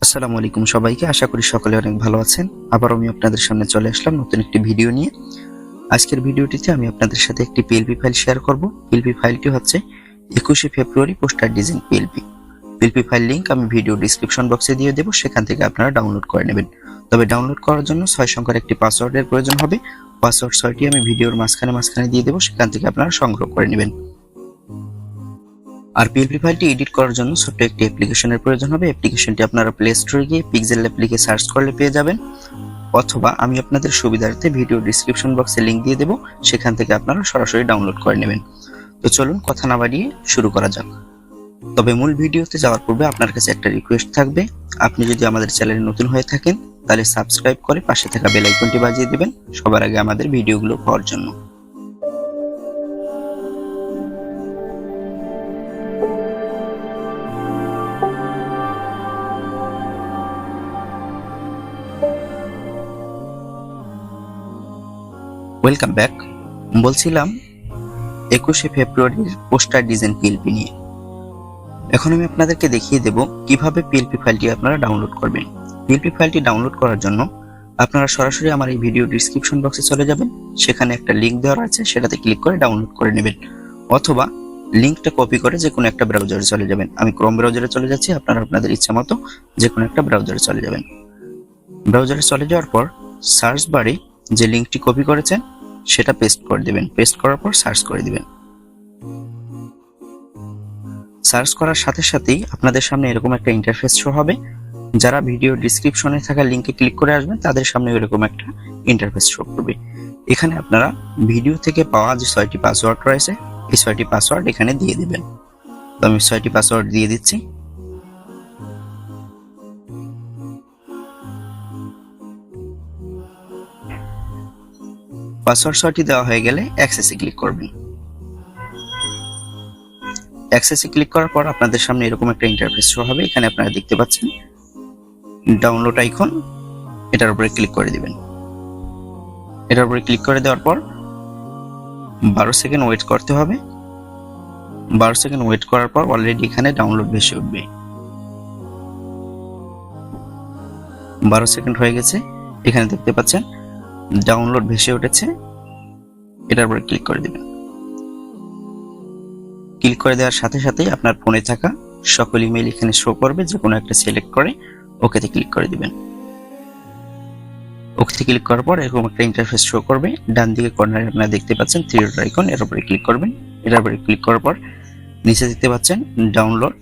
আসসালামু আলাইকুম সবাইকে, আশা করি সকলে অনেক ভালো আছেন। আবার আমি আপনাদের সামনে চলে আসলাম নতুন একটি ভিডিও নিয়ে। আজকের ভিডিওটিতে আমি আপনাদের সাথে একটি পিএলপি ফাইল শেয়ার করব। পিএলপি ফাইলটি হচ্ছে 21শে February poster design PLP. PLP file link আমি ভিডিও ডেসক্রিপশন বক্সে দিয়ে দেব, সেখান থেকে আপনারা ডাউনলোড করে নেবেন। তবে ডাউনলোড করার জন্য 6 সংখ্যার একটি পাসওয়ার্ডের প্রয়োজন হবে। পাসওয়ার্ড 6টি আমি ভিডিওর মাঝখানে দিয়ে দেব, সেখান থেকে আপনারা সংগ্রহ করে নেবেন। আর পিএলপি ফাইলটি এডিট করার জন্য ছোট্ট একটি অ্যাপ্লিকেশনের প্রয়োজন হবে। অ্যাপ্লিকেশনটি আপনারা প্লে স্টোরে গিয়ে pixelLab লিখে সার্চ করলে পেয়ে যাবেন, অথবা আমি আপনাদের সুবিধার্থে ভিডিও ডেসক্রিপশন বক্সে লিংক দিয়ে দেব, সেখান থেকে আপনারা সরাসরি ডাউনলোড করে নেবেন। তো চলুন কথা না বাড়িয়ে শুরু করা যাক। তবে মূল ভিডিওতে যাওয়ার পূর্বে আপনার কাছে একটা রিকোয়েস্ট থাকবে, আপনি যদি আমাদের চ্যানেলে নতুন হয়ে থাকেন তাহলে সাবস্ক্রাইব করে পাশে থাকা বেল আইকনটি বাজিয়ে দিবেন সবার আগে আমাদের ভিডিওগুলো পাওয়ার জন্য। Welcome back. বলছিলাম 21শে ফেব্রুয়ারির পোস্টার ডিজাইন পিএলপি নিয়ে। এখন আমি আপনাদেরকে দেখিয়ে দেব কিভাবে পিএলপি ফাইলটি আপনারা ডাউনলোড করবেন। পিএলপি ফাইলটি ডাউনলোড করার জন্য আপনারা সরাসরি আমার এই ভিডিও ডেসক্রিপশন বক্সে চলে যাবেন, সেখানে একটা লিংক দেওয়া আছে, সেটাতে ক্লিক করে ডাউনলোড করে নেবেন, অথবা লিংকটা কপি করে যে কোনো একটা ব্রাউজারে চলে যাবেন। আমি ক্রোম ব্রাউজারে চলে যাচ্ছি, আপনারা আপনাদের ইচ্ছা মতো যে কোনো একটা ব্রাউজারে চলে যাবেন। ব্রাউজারে চলে যাওয়ার পর সার্চ বারে যে লিংকটি কপি করেছেন সেটা পেস্ট করে দিবেন। পেস্ট করার পর সার্চ করে দিবেন। সার্চ করার সাথে সাথেই আপনাদের সামনে এরকম একটা ইন্টারফেস শো হবে। যারা ভিডিও ডেসক্রিপশনে থাকা লিংকে ক্লিক করে আসবেন তাদের সামনে এরকম একটা ইন্টারফেস শো করবে। এখানে আপনারা ভিডিও থেকে পাওয়া যে 6টি পাসওয়ার্ড রয়েছে, এই 6টি পাসওয়ার্ড এখানে দিয়ে দিবেন। তো আমি 6টি পাসওয়ার্ড দিয়ে দিচ্ছি। পাসওয়ার্ড 6টি দেওয়া হয়ে গেলে অ্যাক্সেসে ক্লিক করবেন। অ্যাক্সেসে ক্লিক করার পর আপনাদের সামনে এরকম একটা ইন্টারফেস শো হবে। এখানে আপনারা দেখতে পাচ্ছেন ডাউনলোড আইকন, এটার উপরে ক্লিক করে দিবেন। এটার উপরে ক্লিক করে দেওয়ার পর 12 সেকেন্ড ওয়েট করতে হবে। 12 সেকেন্ড ওয়েট করার পর অলরেডি এখানে ডাউনলোড ভেসে উঠবে। 12 সেকেন্ড হয়ে গেছে, এখানে দেখতে পাচ্ছেন ডাউনলোড ভেসে উঠেছে। এটার উপরে ক্লিক করে দিবেন। ক্লিক করে দেওয়ার সাথে সাথেই আপনার ফোনে থাকা সকল ইমেল এখানে শো করবে, যে কোনো একটা সিলেক্ট করে ওকেতে ক্লিক করে দিবেন। ওকেতে ক্লিক করার পর এরকম একটা ইন্টারফেস শো করবে। ডান দিকে কর্নারে আপনারা দেখতে পাচ্ছেন 3 ডট আইকন, এর উপরে ক্লিক করবেন। এটার উপরে ক্লিক করার পর নিচে দেখতে পাচ্ছেন ডাউনলোড,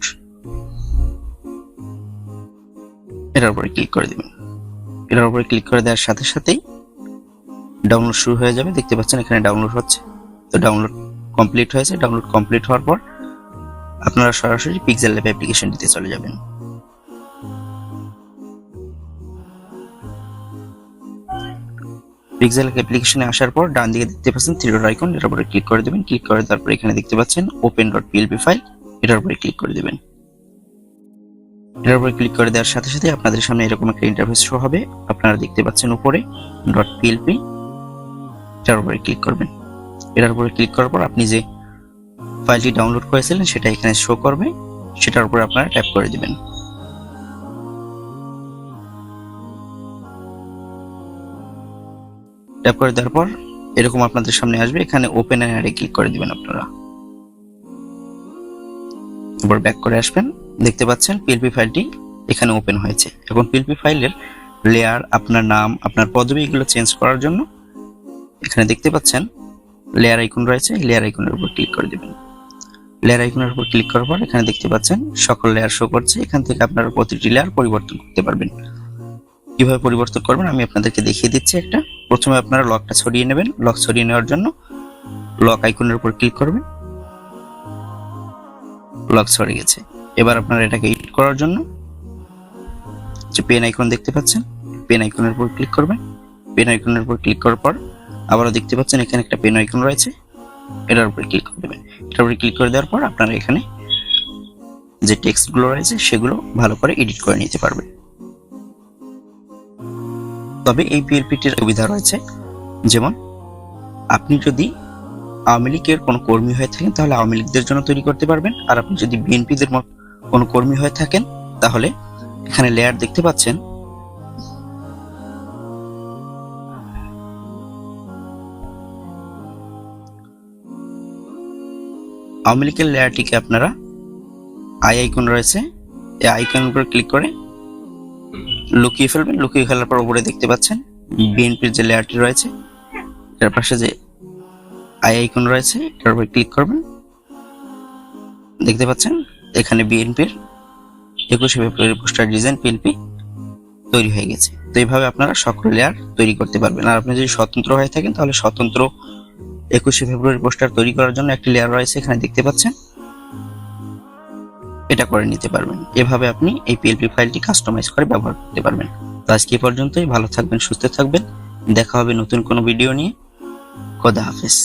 এটার উপরে ক্লিক করে দিবেন। এটার উপরে ক্লিক করে দেওয়ার সাথে সাথেই ডাউনলোড শুরু হয়ে যাবে। দেখতে পাচ্ছেন এখানে ডাউনলোড হচ্ছে। তো ডাউনলোড কমপ্লিট হয়েছে। ডাউনলোড কমপ্লিট হওয়ার পর আপনারা সরাসরি pixelLab অ্যাপ্লিকেশনটিতে চলে যাবেন। pixelLab অ্যাপ্লিকেশনে আসার পর ডান দিকে দেখতে পাচ্ছেন 3 ডট আইকন, এর উপরে ক্লিক করে দিবেন। ক্লিক করে তারপর এখানে দেখতে পাচ্ছেন open.plp ফাইল, এটার উপরে ক্লিক করে দিবেন। এটার উপরে ক্লিক করে দেওয়ার সাথে সাথে আপনাদের সামনে এরকম একটা ইন্টারফেস শো হবে। আপনারা দেখতে পাচ্ছেন উপরে .plp, এটার উপরে ক্লিক করবেন। এটার উপরে ক্লিক করার পর আপনি যে ফাইলটি ডাউনলোড করেছিলেন সেটা এখানে শো করবে, সেটার উপরে আপনারা ট্যাপ করে দিবেন। ট্যাপ করে দেওয়ার পর এরকম আপনাদের সামনে আসবে। এখানে ওপেন এ ক্লিক করে দিবেন আপনারা। এবার ব্যাক করে আসবেন। দেখতে পাচ্ছেন পিএলপি ফাইলটি এখানে ওপেন হয়েছে। এখন পিএলপি ফাইলের লেয়ার, আপনার নাম, আপনার পদবি এগুলো চেঞ্জ করার জন্য এখানে দেখতে পাচ্ছেন লেয়ার আইকন রয়েছে, লেয়ার আইকনের উপর ক্লিক করে দিবেন। লেয়ার আইকনের উপর ক্লিক করার পর এখানে দেখতে পাচ্ছেন সকল লেয়ার শো করছে। এখান থেকে আপনারা প্রতিটি লেয়ার পরিবর্তন করতে পারবেন। কিভাবে পরিবর্তন করবেন আমি আপনাদেরকে দেখিয়ে দিচ্ছি একটা। প্রথমে আপনারা লকটা ছড়িয়ে নেবেন। লক ছড়িয়ে নেওয়ার জন্য লক আইকনের উপর ক্লিক করবেন। লক ছড়িয়ে গেছে। এবার আপনারা এটাকে এডিট করার জন্য যে পেন আইকন দেখতে পাচ্ছেন, পেন আইকনের উপর ক্লিক করবেন। পেন আইকনের উপর ক্লিক করার পর আবারও দেখতে পাচ্ছেন এখানে একটা পেন আইকন রয়েছে, এটার উপরে ক্লিক করে দেবেন। এটার উপরে ক্লিক করে দেওয়ার পর আপনারা এখানে যে টেক্সটগুলো রয়েছে সেগুলো ভালো করে এডিট করে নিতে পারবেন। তবে এই পিএলপিটির সুবিধা রয়েছে, যেমন আপনি যদি আওয়ামী লীগের কোনো কর্মী হয়ে থাকেন তাহলে আওয়ামী লীগদের জন্য তৈরি করতে পারবেন, আর আপনি যদি বিএনপিদের কোনো কর্মী হয়ে থাকেন তাহলে এখানে লেয়ার দেখতে পাচ্ছেন। আওয়ামী লীগের লেয়ারটিকে আপনারা আইকন রয়েছে, এই আইকনের উপর ক্লিক করে লুকিয়ে ফেলবেন। লুকিয়ে ফেলার পর উপরে দেখতে পাচ্ছেন বিএনপির যে লেয়ারটি রয়েছে, এর পাশে যে আইকন রয়েছে, এটার উপর ক্লিক করবেন। দেখতে পাচ্ছেন এখানে বিএনপির 21শে ফেব্রুয়ারি পোস্টার ডিজাইন পিএলপি তৈরি হয়ে গেছে। তো এইভাবে আপনারা সকল লেয়ার তৈরি করতে পারবেন। আর আপনি যদি স্বতন্ত্র হয়ে থাকেন তাহলে স্বতন্ত্র 21শে ফেব্রুয়ারি পোস্টার তৈরি করার জন্য একটি লেয়ার রয়েছে, এখানে দেখতে পাচ্ছেন, এটা করে নিতে পারবেন। এভাবে আপনি এই পিএলপি ফাইলটি কাস্টমাইজ করে ব্যবহার করতে পারবেন। তো আজকে এই পর্যন্তই। ভালো থাকবেন, সুস্থ থাকবেন। দেখা হবে নতুন কোনো ভিডিও নিয়ে। খোদা হাফেজ।